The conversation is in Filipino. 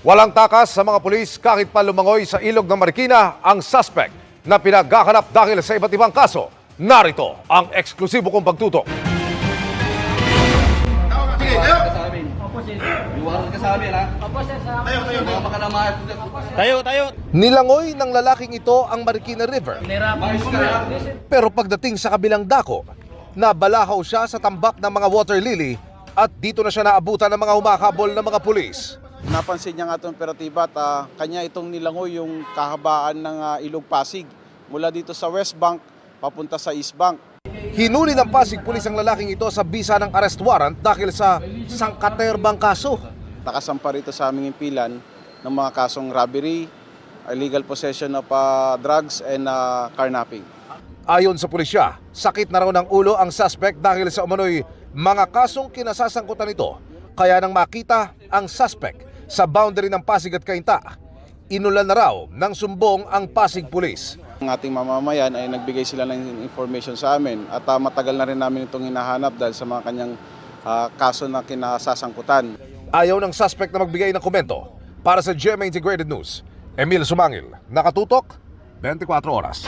Walang takas sa mga pulis kahit pa lumangoy sa ilog ng Marikina ang suspect na pinaghahanap dahil sa iba't ibang kaso. Narito ang eksklusibo kong pagtutok. Sige, tayo! Opo, sir. Iwanan ka sa amin, ha? Opo, sir. Mga makalamahan. Tayo. Nilangoy ng lalaking ito ang Marikina River. Mayos ka lang. Pero pagdating sa kabilang dako, nabalahaw siya sa tambak ng mga water lily at dito na siya naabutan ng mga humakabol ng mga pulis. Napansin niya nga itong operatiba at kanya itong nilangoy yung kahabaan ng Ilog Pasig mula dito sa West Bank papunta sa East Bank. Hinuli ng Pasig pulis ang lalaking ito sa bisa ng arrest warrant dahil sa sangkaterbang kaso. Nakasampa rito sa aming impilan ng mga kasong robbery, illegal possession of drugs and carnapping. Ayon sa pulisya, sakit na raw ng ulo ang suspect dahil sa umano'y mga kasong kinasasangkutan nito. Kaya nang makita ang suspect sa boundary ng Pasig at Cainta, inulan na raw ng sumbong ang Pasig Police. Ang ating mamamayan ay nagbigay sila ng information sa amin at matagal na rin namin itong hinahanap dahil sa mga kanyang kaso na kinasasangkutan. Ayaw ng suspect na magbigay ng komento. Para sa GMA Integrated News, Emil Sumangil, nakatutok, 24 oras.